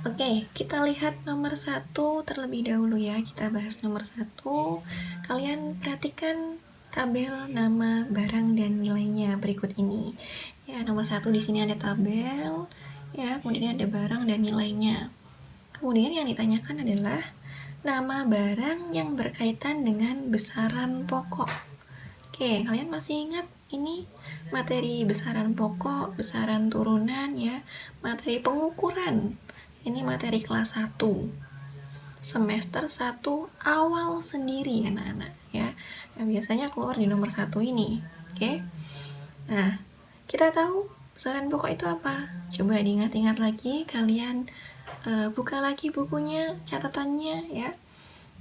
Oke, kita lihat nomor 1 terlebih dahulu ya. Kita bahas nomor 1. Kalian perhatikan tabel nama barang dan nilainya berikut ini. Ya, nomor 1 di sini ada tabel, ya, kemudian ada barang dan nilainya. Kemudian yang ditanyakan adalah nama barang yang berkaitan dengan besaran pokok. Oke, kalian masih ingat ini materi besaran pokok, besaran turunan ya, materi pengukuran. Ini materi kelas 1. Semester 1 awal sendiri anak-anak ya. Yang biasanya keluar di nomor 1 ini. Oke. Nah, kita tahu besaran pokok itu apa? Coba diingat-ingat lagi, kalian buka lagi bukunya, catatannya ya.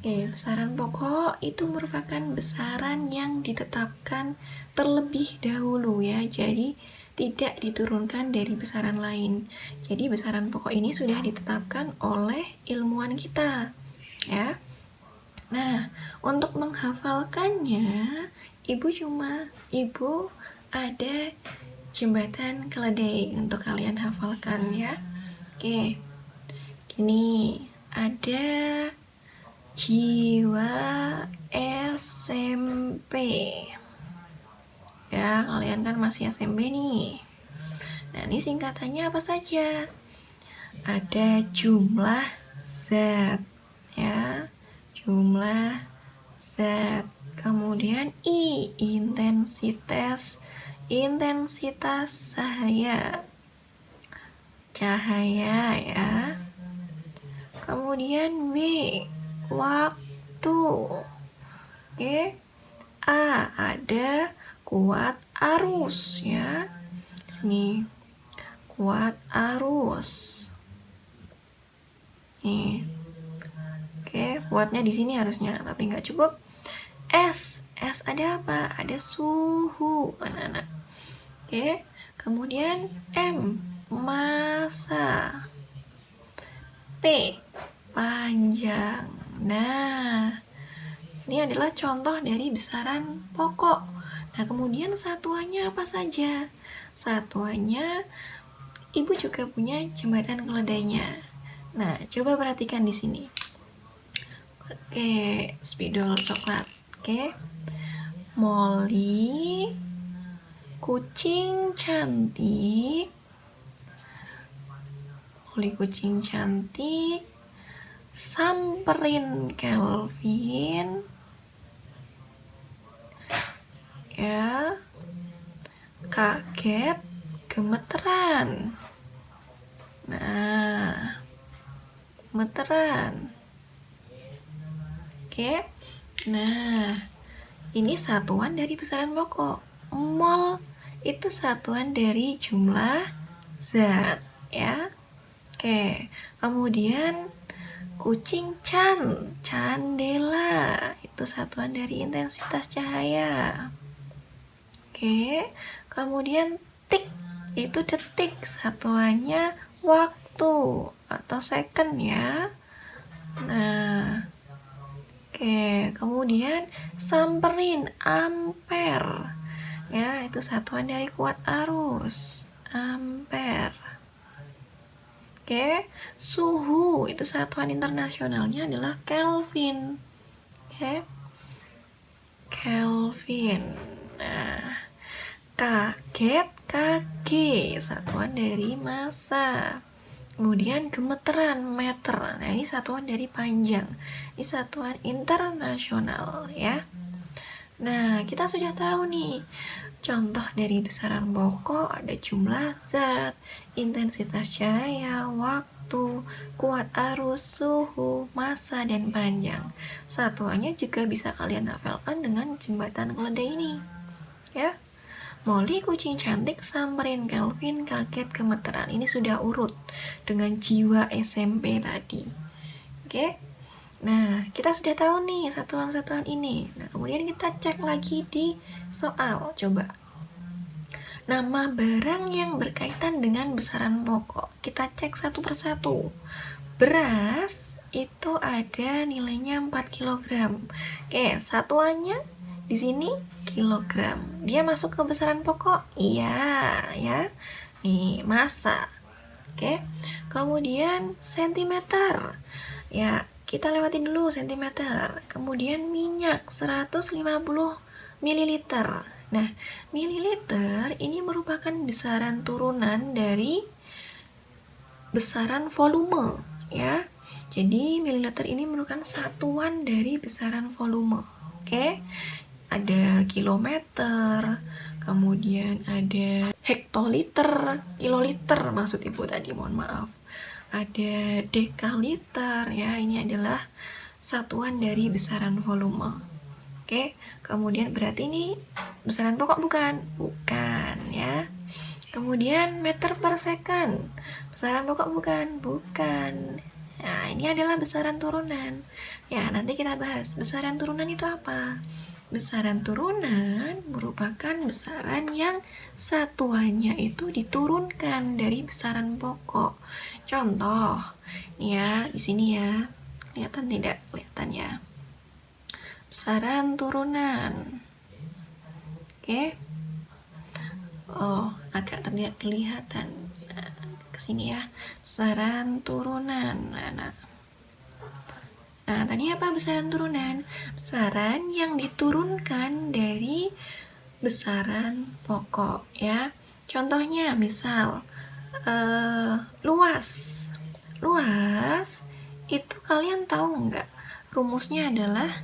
Oke, besaran pokok itu merupakan besaran yang ditetapkan terlebih dahulu ya. Jadi tidak diturunkan dari besaran lain. Jadi besaran pokok ini sudah ditetapkan oleh ilmuwan kita ya. Nah, untuk menghafalkannya, ibu ada jembatan keledai untuk kalian hafalkan ya. Oke. Gini, ada Jiwa SMP ya, kalian kan masih SMP nih. Nah, ini singkatannya apa saja? Ada jumlah zat ya, jumlah zat. Kemudian I, intensitas cahaya ya. Kemudian W, waktu. Oke. A, ada kuat arus ya. Sini kuat arus. Nih. Oke, kuatnya di sini harusnya, tapi nggak cukup. S ada apa? Ada suhu anak-anak. Oke. Kemudian M, massa. P, panjang. Nah, ini adalah contoh dari besaran pokok. Nah, kemudian satuannya apa saja? Satuannya, ibu juga punya jembatan keledainya. Nah, coba perhatikan di sini. Oke, spidol coklat. Oke. Molly, kucing cantik. Samperin Kelvin ya, kaget gemeteran. Nah, gemeteran. Oke. Nah, ini satuan dari besaran pokok. Mol itu satuan dari jumlah zat ya. Oke, kemudian kucing candela itu satuan dari intensitas cahaya. Oke, kemudian tik itu detik, satuannya waktu atau second ya. Nah, oke, kemudian samperin ampere ya, itu satuan dari kuat arus, ampere. Oke, suhu itu satuan internasionalnya adalah Kelvin. Oke, Kelvin. Nah, kaget kg, satuan dari massa. Kemudian gemeteran meter. Nah, ini satuan dari panjang. Ini satuan internasional ya. Nah, kita sudah tahu nih. Contoh dari besaran pokok ada jumlah zat, intensitas cahaya, waktu, kuat arus, suhu, massa, dan panjang. Satuannya juga bisa kalian hafalkan dengan jembatan keledai ini. Ya. Molly, kucing cantik, samperin Kelvin, kaget gemeteran. Ini sudah urut dengan jiwa SMP tadi. Oke. Nah, kita sudah tahu nih satuan-satuan ini. Nah, kemudian kita cek lagi di soal. Coba. Nama barang yang berkaitan dengan besaran pokok. Kita cek satu persatu. Beras itu ada nilainya 4 kg. Oke, satuannya di sini kilogram. Dia masuk ke besaran pokok? Iya, ya. Nih, massa. Oke. Kemudian sentimeter. Ya, kita lewatin dulu sentimeter. Kemudian minyak 150 ml. Nah, mililiter ini merupakan besaran turunan dari besaran volume, ya. Jadi mililiter ini merupakan satuan dari besaran volume. Oke. Ada kilometer, kemudian ada hektoliter, kiloliter maksud Ibu tadi, mohon maaf. Ada dekaliter, ya, ini adalah satuan dari besaran volume. Oke, kemudian berarti ini besaran pokok bukan? Bukan, ya. Kemudian meter per second, besaran pokok bukan? Bukan. Nah, ini adalah besaran turunan. Ya, nanti kita bahas besaran turunan itu apa. Besaran turunan merupakan besaran yang satuannya itu diturunkan dari besaran pokok. Contoh, ini ya, di sini ya. Kelihatan tidak? Kelihatan ya. Besaran turunan. Oke. Oh, agak terlihat kelihatan. Nah, ke sini ya. Besaran turunan. Nah, tadi apa besaran turunan? Besaran yang diturunkan dari besaran pokok, ya. Contohnya misal luas. Luas itu kalian tahu nggak? Rumusnya adalah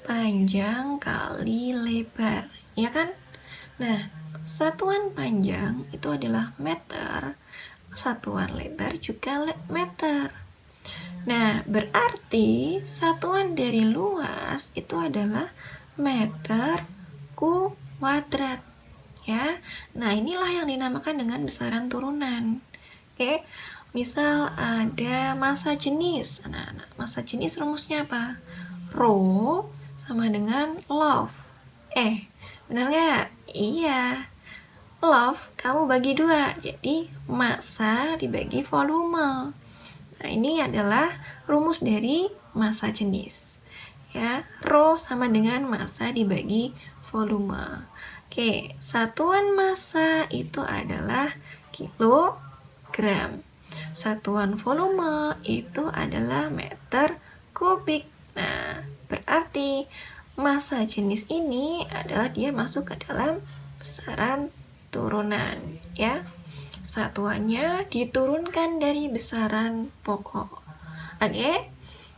panjang kali lebar, ya kan? Nah, satuan panjang itu adalah meter, satuan lebar juga meter. Nah, berarti satuan dari luas itu adalah meter kuadrat, ya. Nah, inilah yang dinamakan dengan besaran turunan. Oke, misal ada massa jenis. Nah, massa jenis rumusnya apa? Rho sama dengan love. Benar nggak? Iya. Love kamu bagi 2, jadi massa dibagi volume. Nah, ini adalah rumus dari massa jenis. Ya, rho sama dengan massa dibagi volume. Oke, satuan massa itu adalah kilogram. Satuan volume itu adalah meter kubik. Nah, berarti massa jenis ini adalah dia masuk ke dalam besaran turunan, ya. Satuannya diturunkan dari besaran pokok. Oke?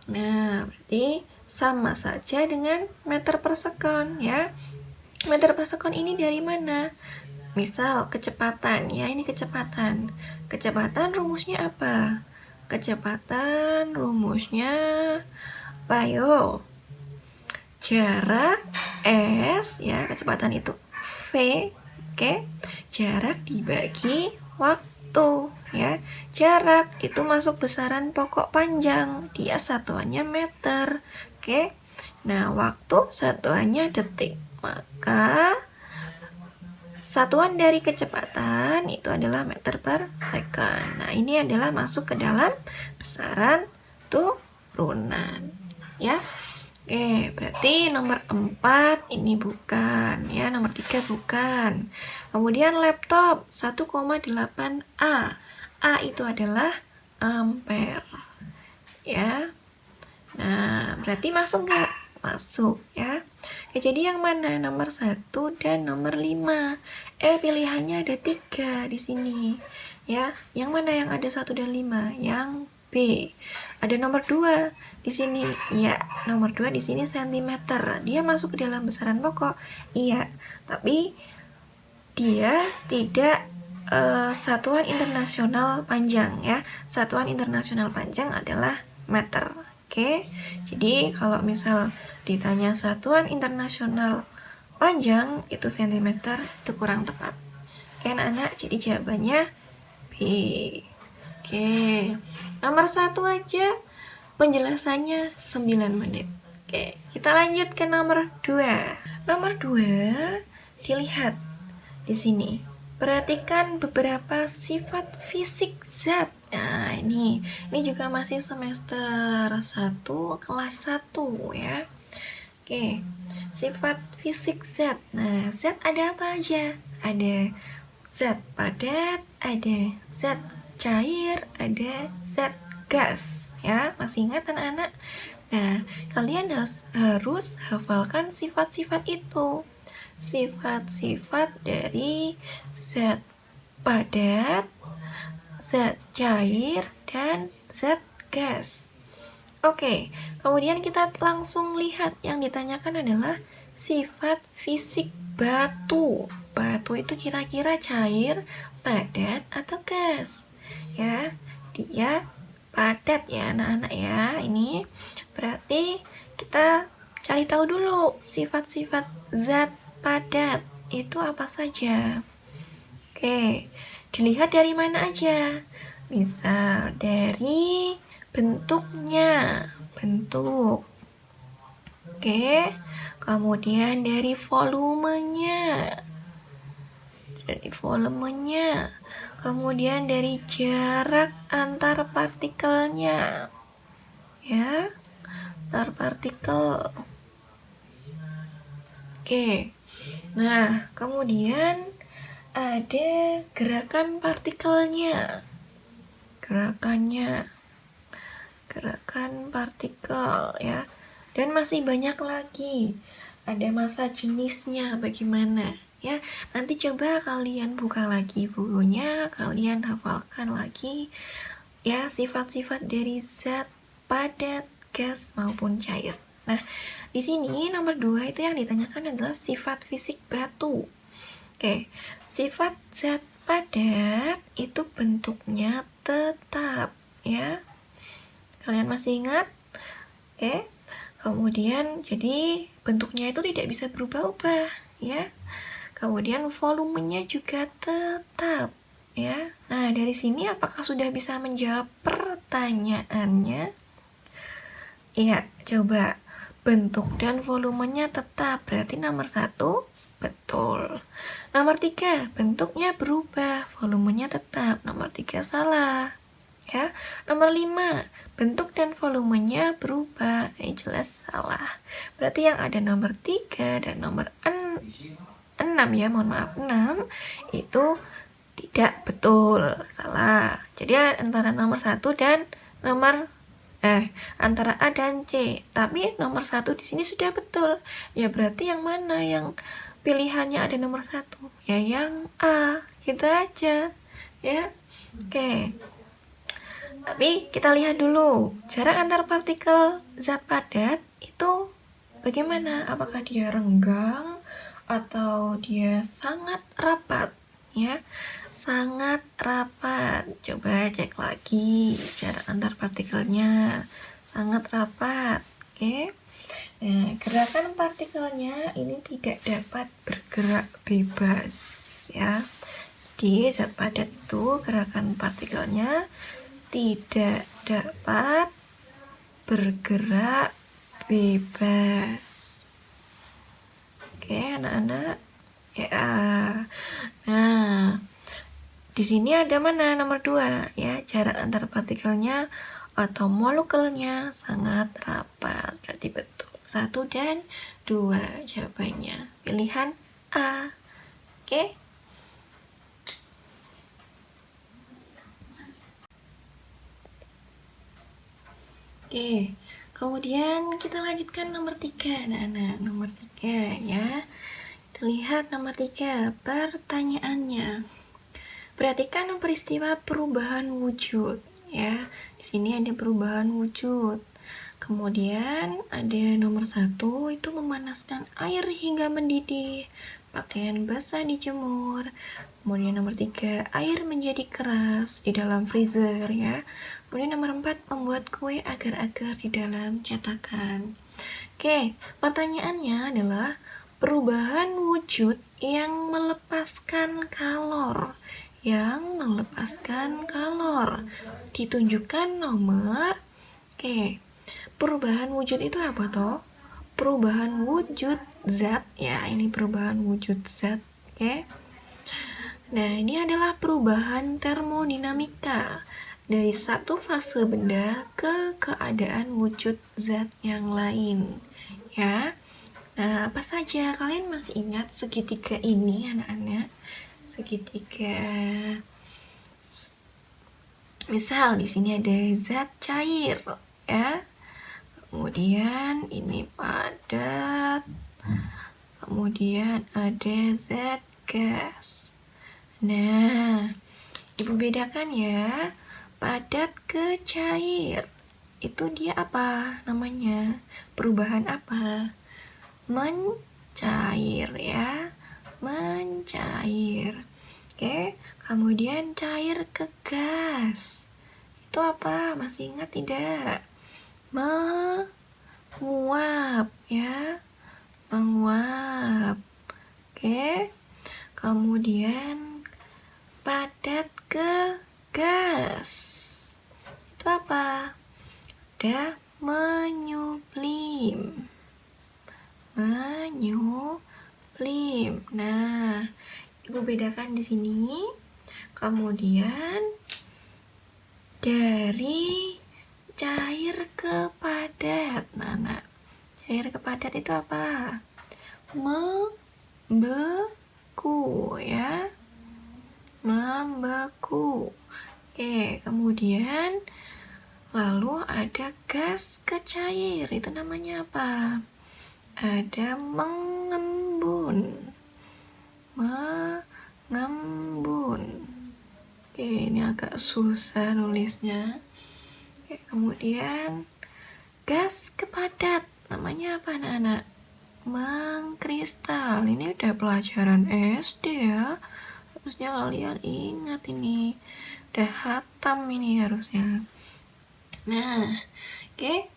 Nah, berarti sama saja dengan meter per sekon, ya. Meter per sekon ini dari mana? Misal kecepatan, ya, ini kecepatan. Kecepatan rumusnya apa? Kecepatan rumusnya apa, yo? Jarak S, ya, kecepatan itu V, oke? Jarak dibagi waktu, ya. Jarak itu masuk besaran pokok panjang, dia satuannya meter, oke. Nah, waktu satuannya detik, maka satuan dari kecepatan itu adalah meter per second. Nah, ini adalah masuk ke dalam besaran turunan, ya. Oke, berarti nomor 4 ini bukan, ya. Nomor 3 bukan. Kemudian laptop 1,8 A. A itu adalah ampere, ya. Nah, berarti masuk nggak? Masuk, ya. Oke, jadi yang mana? Nomor 1 dan nomor 5. Pilihannya ada 3 di sini, ya. Yang mana yang ada 1 dan 5? Yang B. Ada nomor 2 di sini. Iya, nomor 2 di sini sentimeter. Dia masuk ke dalam besaran pokok. Iya, tapi dia tidak satuan internasional panjang, ya. Satuan internasional panjang adalah meter. Oke. Jadi kalau misal ditanya satuan internasional panjang itu sentimeter, itu kurang tepat. Oke, anak-anak, jadi jawabannya B. Oke, nomor 1 aja penjelasannya 9 menit. Oke, kita lanjut ke nomor 2. Nomor 2, dilihat di sini. Perhatikan beberapa sifat fisik zat. Nah, ini juga masih semester 1 kelas 1, ya. Oke, sifat fisik zat. Nah, zat ada apa aja? Ada zat padat, ada zat cair, ada zat gas. Ya, masih ingat anak-anak? Nah, kalian harus hafalkan sifat-sifat itu. Sifat-sifat dari zat padat, zat cair, dan zat gas. Oke, kemudian kita langsung lihat yang ditanyakan adalah sifat fisik batu. Batu itu kira-kira cair, padat, atau gas? Ya, dia padat ya anak-anak ya. Ini berarti kita cari tahu dulu sifat-sifat zat padat itu apa saja. Oke, dilihat dari mana aja. Misal dari bentuknya, bentuk. Oke, kemudian dari volumenya. Kemudian dari jarak antar partikelnya. Ya, antar partikel. Oke. Nah, kemudian ada gerakan partikelnya. Gerakan partikel ya. Dan masih banyak lagi. Ada massa jenisnya bagaimana ya. Nanti coba kalian buka lagi bukunya, kalian hafalkan lagi ya sifat-sifat dari zat padat, gas maupun cair. Nah, di sini nomor 2 itu yang ditanyakan adalah sifat fisik batu. Oke, sifat zat padat itu bentuknya tetap ya. Kalian masih ingat? Oke. Kemudian jadi bentuknya itu tidak bisa berubah-ubah ya. Kemudian volumenya juga tetap ya. Nah, dari sini apakah sudah bisa menjawab pertanyaannya? Iya, coba. Bentuk dan volumenya tetap, berarti nomor 1 betul. Nomor 3, bentuknya berubah, volumenya tetap. Nomor 3 salah. Ya. Nomor 5, bentuk dan volumenya berubah. Jelas salah. Berarti yang ada nomor 3 dan nomor 6 ya, mohon maaf, 6 itu tidak betul, salah. Jadi antara nomor 1 dan nomor antara A dan C. Tapi nomor 1 di sini sudah betul. Ya berarti yang mana yang pilihannya ada nomor 1? Ya yang A. Gitu aja. Ya. Oke. Tapi kita lihat dulu jarak antar partikel zat padat itu bagaimana? Apakah dia renggang atau dia sangat rapat? Ya, sangat rapat. Coba cek lagi jarak antar partikelnya. Sangat rapat. Oke. Nah, gerakan partikelnya ini tidak dapat bergerak bebas ya. Di zat padat itu gerakan partikelnya tidak dapat bergerak bebas. Oke, anak-anak. Ya. Nah, di sini ada mana nomor 2 ya, jarak antar partikelnya atau molekulnya sangat rapat. Berarti betul. 1 dan 2 jawabannya. Pilihan A. Oke. Oke, kemudian kita lanjutkan nomor 3, anak-anak. Nomor 3 ya. Kita lihat nomor 3, pertanyaannya. Perhatikan peristiwa perubahan wujud ya. Di sini ada perubahan wujud. Kemudian ada nomor 1 itu memanaskan air hingga mendidih. Pakaian basah dijemur. Kemudian nomor 3, air menjadi keras di dalam freezer ya. Kemudian nomor 4, membuat kue agar-agar di dalam cetakan. Oke, pertanyaannya adalah perubahan wujud yang melepaskan kalor. Ditunjukkan nomor. Oke, perubahan wujud itu apa toh? Perubahan wujud zat ya, ini perubahan wujud zat. Oke. Nah, ini adalah perubahan termodinamika dari satu fase benda ke keadaan wujud zat yang lain. Ya. Nah, apa saja? Kalian masih ingat segitiga ini, anak-anak? Segitiga Misal di sini ada zat cair, ya. Kemudian ini padat. Kemudian ada zat gas. Nah, Ibu bedakan ya, padat ke cair. Itu dia apa namanya? Perubahan apa? Mencair ya, mencair. Oke, kemudian cair ke gas. Itu apa? Masih ingat tidak? Menguap ya, menguap. Oke, kemudian padat ke gas. Itu apa? Ada menyublim. Menyublim. Nah, Ibu bedakan di sini. Kemudian dari cair ke padat. Nah, cair ke padat itu apa? Membeku ya. Membeku. Oke, kemudian lalu ada gas ke cair. Itu namanya apa? Ada mengembun. Mengembun. Oke, ini agak susah nulisnya. Oke, kemudian gas ke padat. Namanya apa anak-anak? Mengkristal. Ini udah pelajaran SD ya. Harusnya kalian ingat ini. Udah hatam ini harusnya. Nah, oke.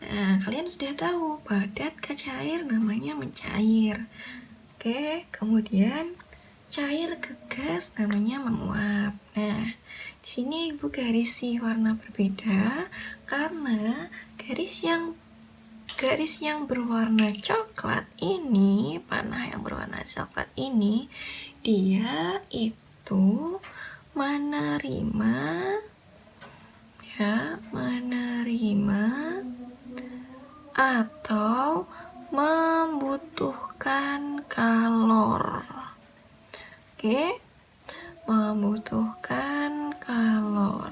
Nah, kalian sudah tahu padat ke cair namanya mencair. Oke, kemudian cair ke gas namanya menguap. Nah, di sini Ibu garisi warna berbeda karena garis yang berwarna coklat ini, panah yang berwarna coklat ini, dia itu menerima atau membutuhkan kalor. Oke, membutuhkan kalor.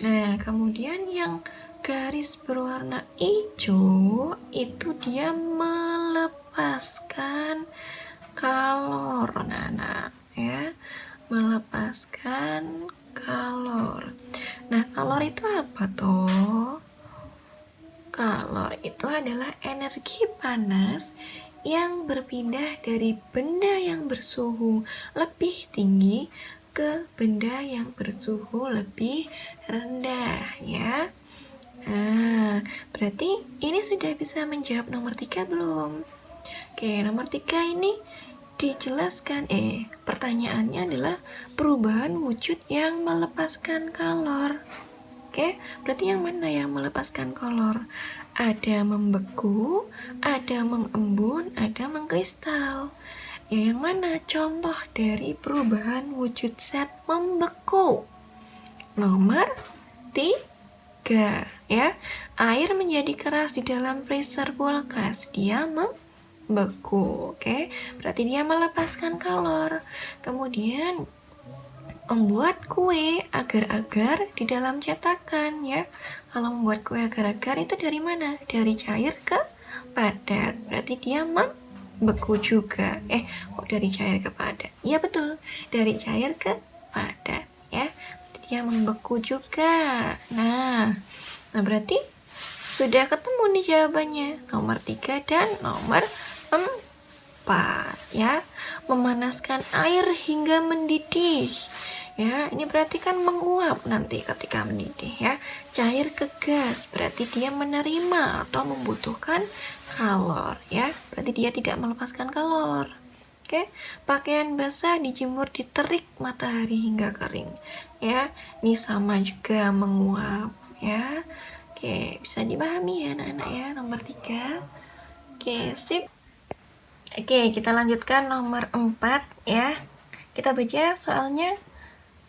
Nah, kemudian yang garis berwarna hijau itu dia melepaskan kalor, anak-anak ya, melepaskan kalor. Nah, kalor itu apa toh? Kalor itu adalah energi panas yang berpindah dari benda yang bersuhu lebih tinggi ke benda yang bersuhu lebih rendah ya. Nah, berarti ini sudah bisa menjawab nomor 3 belum? Oke, nomor 3 ini dijelaskan, pertanyaannya adalah perubahan wujud yang melepaskan kalor. Oke, berarti yang mana yang melepaskan kalor? Ada membeku, ada mengembun, ada mengkristal. Ya, yang mana contoh dari perubahan wujud zat membeku? Nomor 3 ya. Air menjadi keras di dalam freezer kulkas, dia membeku. Oke, berarti dia melepaskan kalor. Kemudian membuat kue agar-agar di dalam cetakan ya. Kalau membuat kue agar-agar itu dari mana? Dari cair ke padat. Berarti dia membeku juga. Kok dari cair ke padat? Iya betul, dari cair ke padat ya. Berarti dia membeku juga. Nah, berarti sudah ketemu nih jawabannya. Nomor 3 dan nomor 4 ya. Memanaskan air hingga mendidih. Ya, ini berarti kan menguap nanti ketika mendidih ya. Cair ke gas, berarti dia menerima atau membutuhkan kalor ya. Berarti dia tidak melepaskan kalor. Oke, pakaian basah dijemur di terik matahari hingga kering. Ya, ini sama juga menguap ya. Oke, bisa dipahami ya anak-anak ya, nomor 3. Oke, sip. Oke, kita lanjutkan nomor 4 ya. Kita baca soalnya.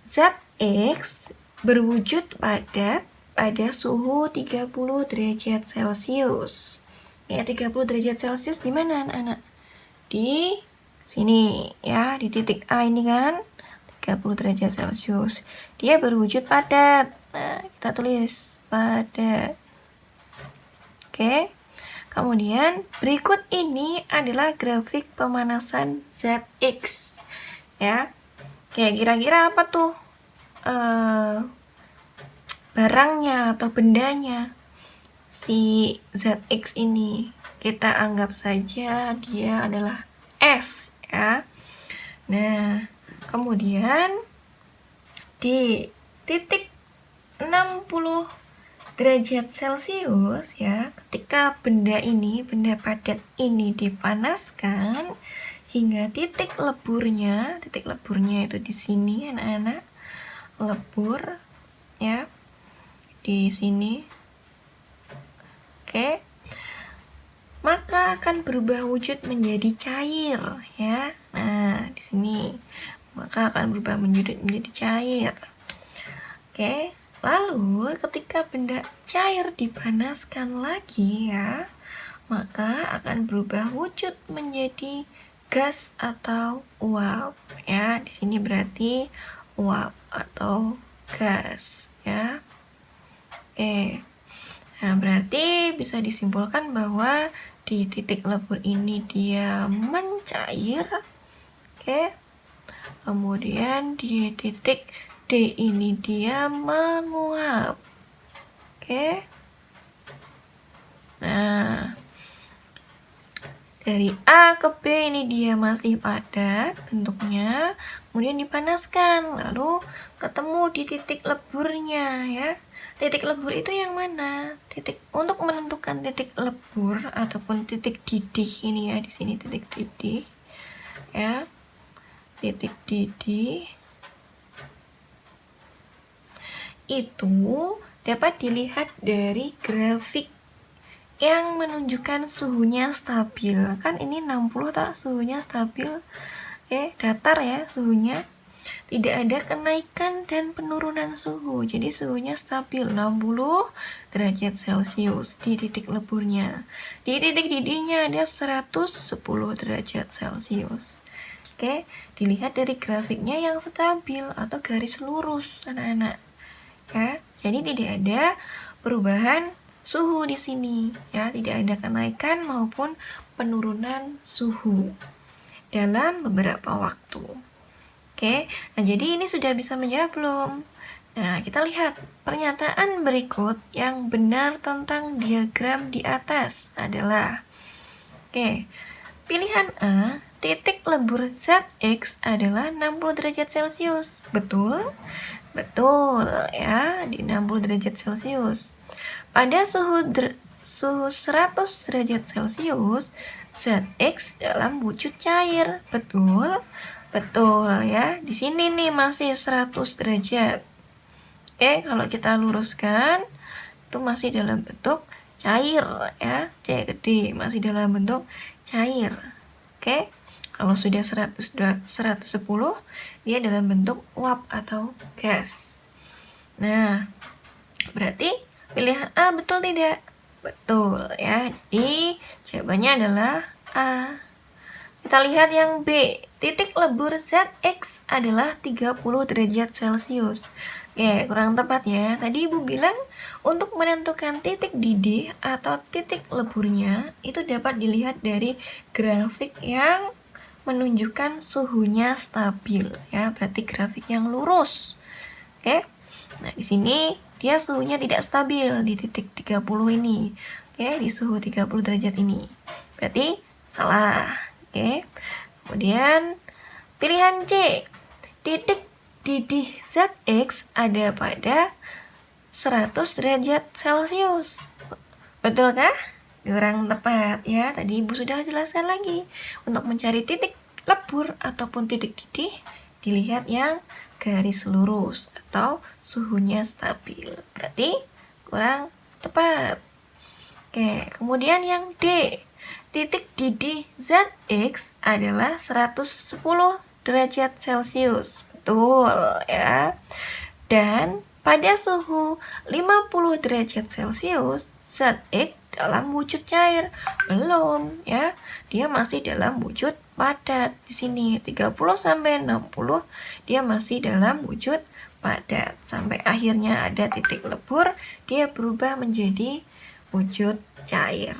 Zat X berwujud padat pada suhu 30 derajat Celcius. Ya, 30 derajat Celcius di mana anak-anak? Di sini ya, di titik A ini kan. 30 derajat Celcius. Dia berwujud padat. Nah, kita tulis padat. Oke. Kemudian berikut ini adalah grafik pemanasan ZX. Ya. Kayak kira-kira apa tuh barangnya atau bendanya si ZX ini? Kita anggap saja dia adalah S, ya. Nah, kemudian di titik 60 derajat Celcius, ya, ketika benda padat ini dipanaskan hingga titik leburnya itu di sini, anak-anak, lebur, ya, di sini. Oke, maka akan berubah wujud menjadi cair, ya. Nah, di sini maka akan berubah menjadi cair. Oke, lalu ketika benda cair dipanaskan lagi, ya, maka akan berubah wujud menjadi gas atau uap, ya. Di sini berarti uap atau gas, ya. Oke. Nah, berarti bisa disimpulkan bahwa di titik lebur ini dia mencair. Oke. Kemudian di titik D ini dia menguap. Oke. Nah, dari A ke B ini dia masih padat bentuknya, kemudian dipanaskan, lalu ketemu di titik leburnya, ya. Titik lebur itu yang mana? Untuk menentukan titik lebur ataupun titik didih ini, ya, di sini titik didih, ya. Titik didih itu dapat dilihat dari grafik yang menunjukkan suhunya stabil. Kan ini 60 tak, suhunya stabil. Datar ya suhunya. Tidak ada kenaikan dan penurunan suhu. Jadi suhunya stabil 60 derajat Celcius di titik leburnya. Di titik didihnya ada 110 derajat Celcius. Oke, dilihat dari grafiknya yang stabil atau garis lurus, anak-anak. Ya, jadi tidak ada perubahan suhu di sini, ya, tidak ada kenaikan maupun penurunan suhu dalam beberapa waktu. Oke, nah jadi ini sudah bisa menjawab belum? Nah, kita lihat pernyataan berikut yang benar tentang diagram di atas adalah, pilihan A, titik lebur ZX adalah 60 derajat Celcius. Betul? Betul, ya, di 60 derajat Celcius. Pada suhu 100 derajat Celcius, ZX dalam wujud cair. Betul? Betul, ya. Di sini nih masih 100 derajat. Kalau kita luruskan, itu masih dalam bentuk cair, ya. C gede masih dalam bentuk cair. Kalau sudah 110, dia dalam bentuk uap atau gas. Nah, berarti pilihan A betul tidak? Betul, ya. Jadi jawabannya adalah A. Kita lihat yang B. Titik lebur ZX adalah 30 derajat Celcius. Kurang tepat ya. Tadi Ibu bilang untuk menentukan titik didih atau titik leburnya itu dapat dilihat dari grafik yang menunjukkan suhunya stabil, ya. Berarti grafik yang lurus. Nah, di sini dia suhunya tidak stabil di titik 30 ini. Di suhu 30 derajat ini. Berarti salah. Kemudian pilihan C. Titik didih ZX ada pada 100 derajat Celcius. Betulkah? Kurang tepat, ya. Tadi Ibu sudah jelaskan lagi. Untuk mencari titik lebur ataupun titik didih, dilihat yang garis lurus atau suhunya stabil. Berarti kurang tepat. Kemudian yang D. Titik didih ZX adalah 110 derajat Celcius. Betul, ya. Dan pada suhu 50 derajat Celcius, ZX dalam wujud cair? Belum ya. Dia masih dalam wujud padat. Di sini 30 sampai 60 dia masih dalam wujud padat. Sampai akhirnya ada titik lebur, dia berubah menjadi wujud cair.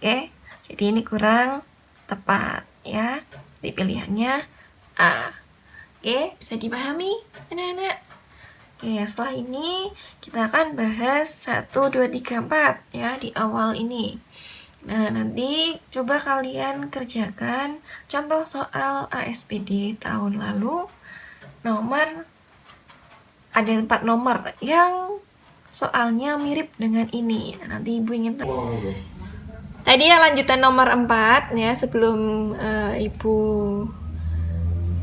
Oke. Jadi ini kurang tepat ya. Di pilihannya A. Oke, bisa dipahami anak-anak? Oke, setelah ini kita akan bahas 1, 2, 3, 4 ya di awal ini. Nah, nanti coba kalian kerjakan contoh soal ASPD tahun lalu. Ada 4 nomor yang soalnya mirip dengan ini. Nah, nanti Ibu ingin tahu. Tadi ya lanjutan nomor 4 ya, sebelum Ibu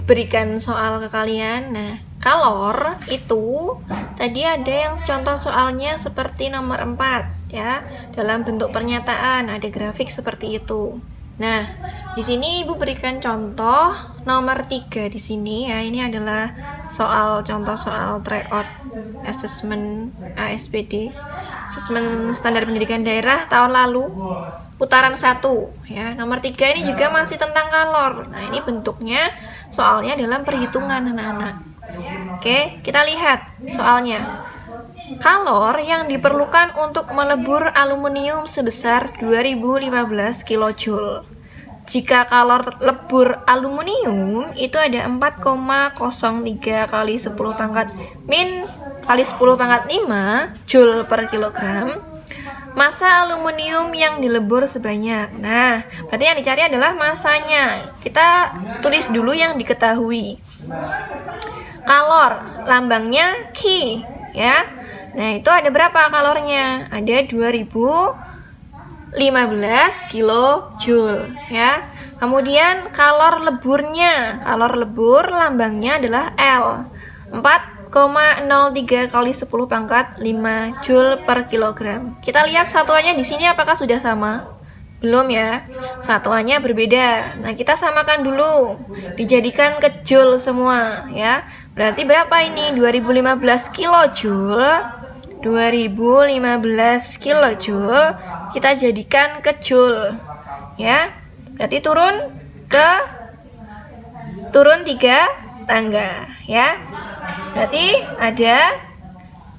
berikan soal ke kalian. Nah, kalor itu tadi ada yang contoh soalnya seperti nomor 4 ya, dalam bentuk pernyataan, ada grafik seperti itu. Nah, di sini Ibu berikan contoh nomor 3 di sini ya. Ini adalah contoh soal tryout assessment ASPD, asesmen standar pendidikan daerah tahun lalu, putaran 1 ya. Nomor 3 ini juga masih tentang kalor. Nah, ini bentuknya soalnya dalam perhitungan anak-anak. Oke, kita lihat soalnya. Kalor yang diperlukan untuk melebur aluminium sebesar 2015 kJ. Jika kalor lebur aluminium itu ada 4,03 kali 10 pangkat min kali 10 pangkat 5 Joule per kilogram, massa aluminium yang dilebur sebanyak. Nah, berarti yang dicari adalah massanya. Kita tulis dulu yang diketahui. Kalor, lambangnya Ki ya. Nah, itu ada berapa kalornya? Ada 2015 kilojoule ya. Kemudian kalor leburnya. Kalor lebur lambangnya adalah L. 4,03 kali 10 pangkat 5 Joule per kilogram. Kita lihat satuannya di sini apakah sudah sama? Belum ya. Satuannya berbeda. Nah, kita samakan dulu. Dijadikan ke Joule semua ya. Berarti berapa ini? 2015 kilojoule. 2015 kilojoule kita jadikan ke Joule ya. Berarti turun 3 tangga ya. Berarti ada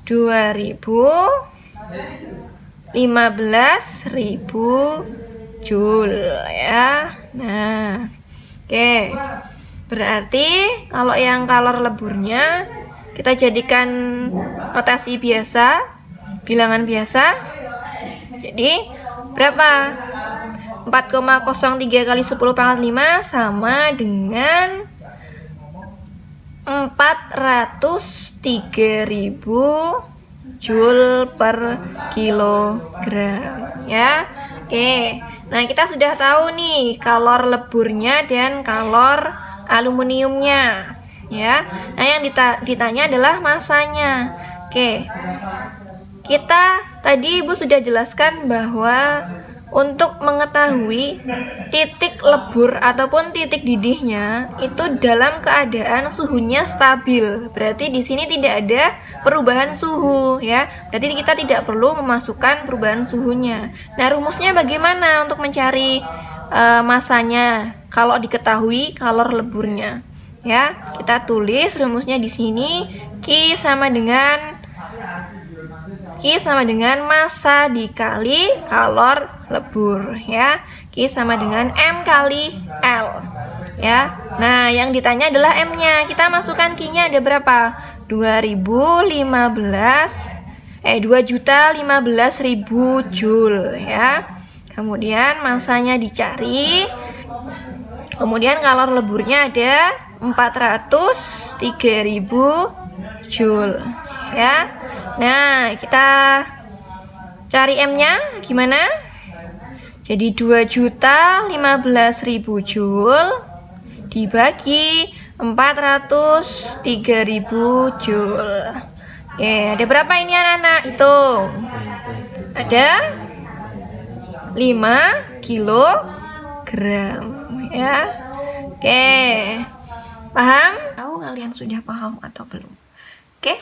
15.000 Joule ya. Nah, oke. Berarti kalau yang kalor leburnya kita jadikan notasi biasa, bilangan biasa. Jadi berapa? 4,03 kali 10 pangkat 5 sama dengan 403.000 Joule per kilogram ya. Oke. Nah, kita sudah tahu nih kalor leburnya dan kalor aluminiumnya ya. Nah, yang ditanya adalah massanya. Oke. Tadi Ibu sudah jelaskan bahwa untuk mengetahui titik lebur ataupun titik didihnya itu dalam keadaan suhunya stabil. Berarti di sini tidak ada perubahan suhu ya. Berarti kita tidak perlu memasukkan perubahan suhunya. Nah, rumusnya bagaimana untuk mencari massanya kalau diketahui kalor leburnya? Ya, kita tulis rumusnya di sini. Q sama dengan massa dikali kalor lebur ya. Q sama dengan M kali L ya. Nah, yang ditanya adalah M-nya. Kita masukkan Q-nya ada berapa? 2.015.000 Joule ya. Kemudian massanya dicari. Kemudian kalor leburnya ada 403.000 Joule ya. Nah, kita cari M-nya gimana? Jadi 2.015.000 Joule dibagi 403.000 Joule. Oke, ada berapa ini anak-anak? Hitung. Ada 5 kilogram ya. Oke. Paham? Tahu kalian sudah paham atau belum? Oke.